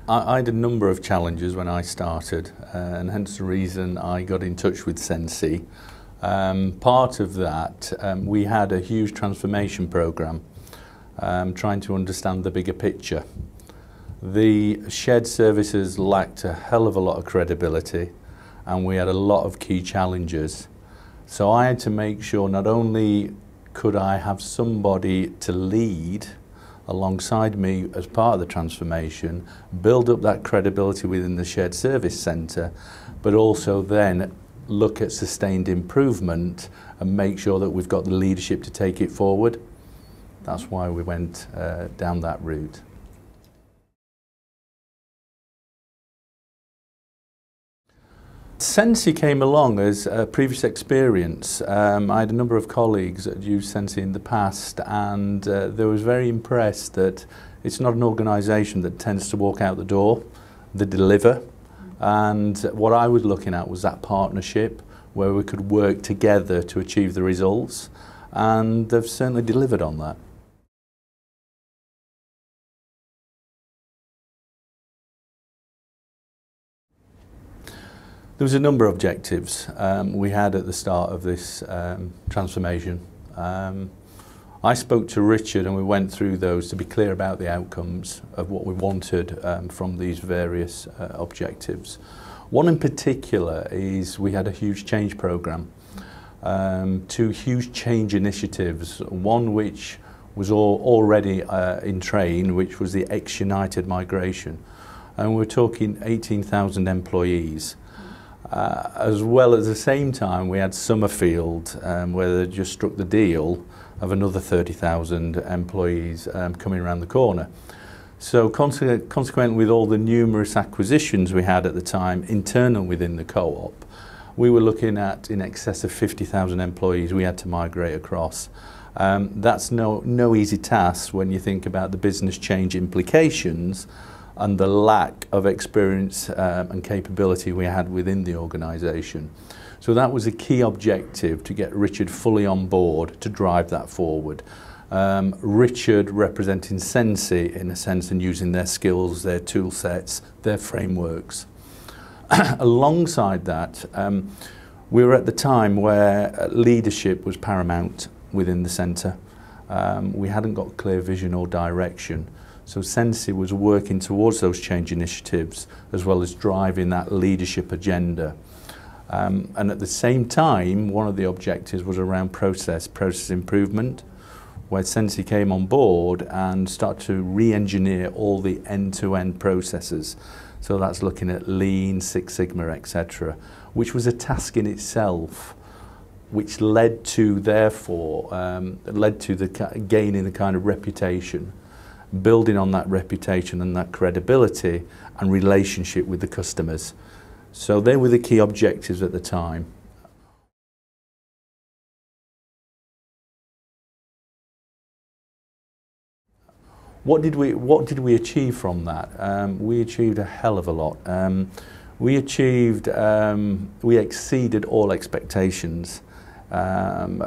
I had a number of challenges when I started, and hence the reason I got in touch with Sensi. Part of that, we had a huge transformation program, trying to understand the bigger picture. The shared services lacked a hell of a lot of credibility, and we had a lot of key challenges. So I had to make sure not only could I have somebody to lead alongside me as part of the transformation, build up that credibility within the shared service centre, but also then look at sustained improvement and make sure that we've got the leadership to take it forward. That's why we went down that route. Sensi came along as a previous experience. I had a number of colleagues that used Sensi in the past, and they was very impressed that it's not an organisation that tends to walk out the door, they deliver. And what I was looking at was that partnership where we could work together to achieve the results, and they've certainly delivered on that. There was a number of objectives we had at the start of this transformation. I spoke to Richard and we went through those to be clear about the outcomes of what we wanted from these various objectives. One in particular is we had a huge change programme, two huge change initiatives, one which was already in train, which was the ex-United migration. And we're talking 18,000 employees. As well at the same time we had Summerfield where they just struck the deal of another 30,000 employees coming around the corner. So consequently, with all the numerous acquisitions we had at the time internal within the co-op, we were looking at in excess of 50,000 employees we had to migrate across. That's no easy task when you think about the business change implications and the lack of experience and capability we had within the organisation. So that was a key objective, to get Richard fully on board to drive that forward. Richard representing Sensi in a sense and using their skills, their tool sets, their frameworks. Alongside that, we were at the time where leadership was paramount within the centre. We hadn't got clear vision or direction. So Sensi was working towards those change initiatives as well as driving that leadership agenda. And at the same time, one of the objectives was around process improvement, where Sensi came on board and started to re-engineer all the end-to-end processes. So that's looking at Lean, Six Sigma, etc., which was a task in itself, which led to, therefore, the gaining the kind of reputation, building on that reputation and that credibility and relationship with the customers. So they were the key objectives at the time. What did we achieve from that? We achieved a hell of a lot. We exceeded all expectations.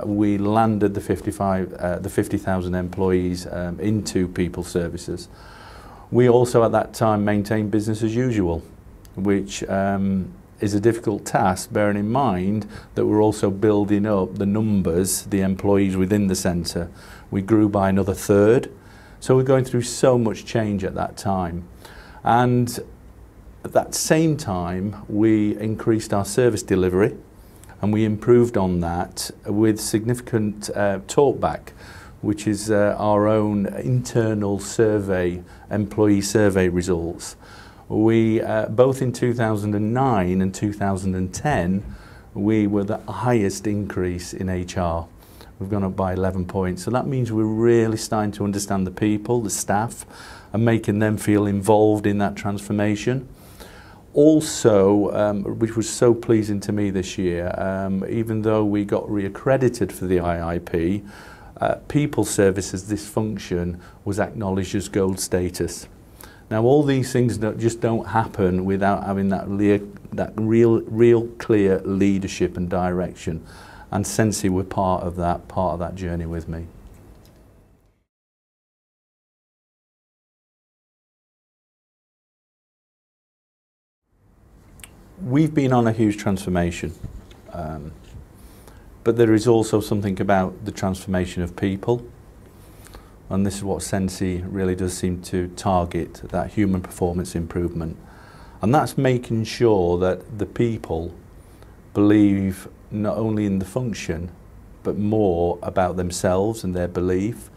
We landed the 50,000 employees into people services. We also at that time maintained business as usual, which is a difficult task, bearing in mind that we're also building up the numbers, the employees within the centre. We grew by another third, so we're going through so much change at that time. And at that same time, we increased our service delivery, and we improved on that with significant talkback, which is our own internal survey, employee survey results. We, both in 2009 and 2010, we were the highest increase in HR. We've gone up by 11 points. So that means we're really starting to understand the people, the staff, and making them feel involved in that transformation. Also, which was so pleasing to me this year, even though we got reaccredited for the IIP, people services, this function was acknowledged as gold status. Now all these things just don't happen without having that real clear leadership and direction, and Sensi were part of that journey with me. we've been on a huge transformation, but there is also something about the transformation of people, and this is what Sensi really does seem to target, that human performance improvement. And that's making sure that the people believe not only in the function, but more about themselves and their belief.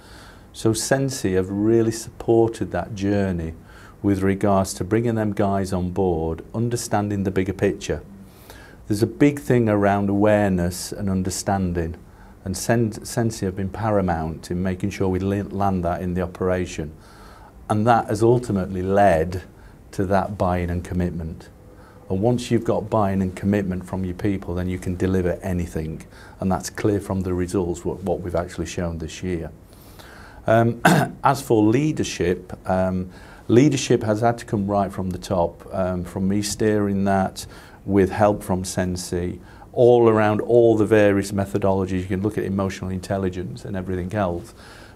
So Sensi have really supported that journey with regards to bringing them guys on board, understanding the bigger picture. There's a big thing around awareness and understanding, and Sensi have been paramount in making sure we land that in the operation. And that has ultimately led to that buy-in and commitment. And once you've got buy-in and commitment from your people, then you can deliver anything. And that's clear from the results, what we've actually shown this year. As for leadership, leadership has had to come right from the top, from me steering that with help from Sensi, all around all the various methodologies. You can look at emotional intelligence and everything else,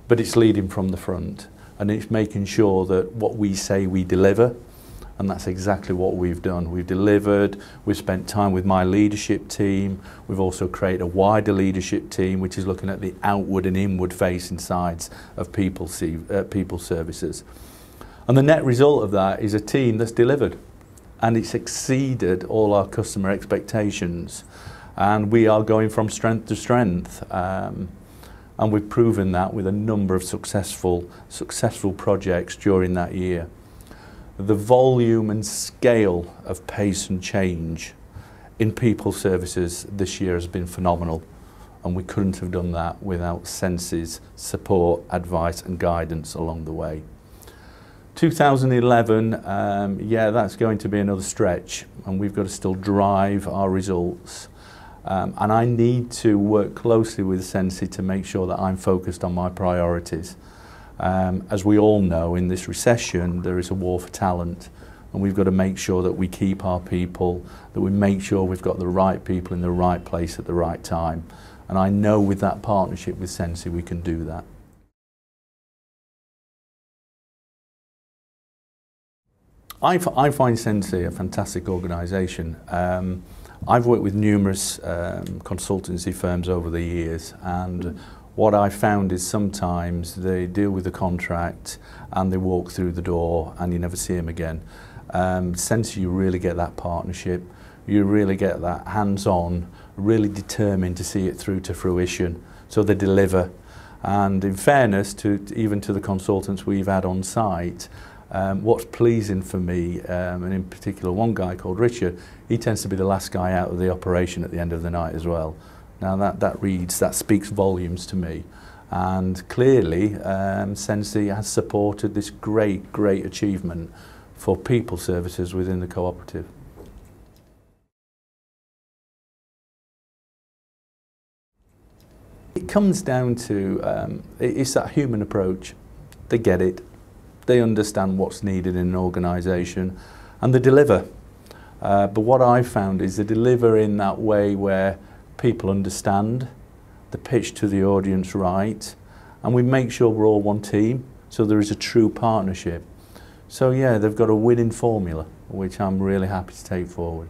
but it's leading from the front, and it's making sure that what we say we deliver, and that's exactly what we've done. We've delivered, we've spent time with my leadership team, we've also created a wider leadership team which is looking at the outward and inward facing sides of people services. And the net result of that is a team that's delivered, and it's exceeded all our customer expectations, and we are going from strength to strength, and we've proven that with a number of successful projects during that year. The volume and scale of pace and change in people services this year has been phenomenal, and we couldn't have done that without Sensi's support, advice and guidance along the way. 2011, yeah, that's going to be another stretch, and we've got to still drive our results. And I need to work closely with Sensi to make sure that I'm focused on my priorities. As we all know, in this recession, there is a war for talent, and we've got to make sure that we keep our people, that we make sure we've got the right people in the right place at the right time. And I know with that partnership with Sensi, we can do that. I find Sensi a fantastic organisation. I've worked with numerous consultancy firms over the years, and what I found is sometimes they deal with the contract and they walk through the door and you never see them again. Sensi, you really get that partnership, you really get that hands-on, really determined to see it through to fruition, so they deliver. And in fairness to even to the consultants we've had on site, what's pleasing for me, and in particular one guy called Richard, he tends to be the last guy out of the operation at the end of the night as well. Now that speaks volumes to me, and clearly Sensi has supported this great achievement for people services within the cooperative. It comes down to, it's that human approach. They get it. They understand what's needed in an organisation, and they deliver. But what I've found is they deliver in that way where people understand, the pitch to the audience right, and we make sure we're all one team, so there is a true partnership. So yeah, they've got a winning formula, which I'm really happy to take forward.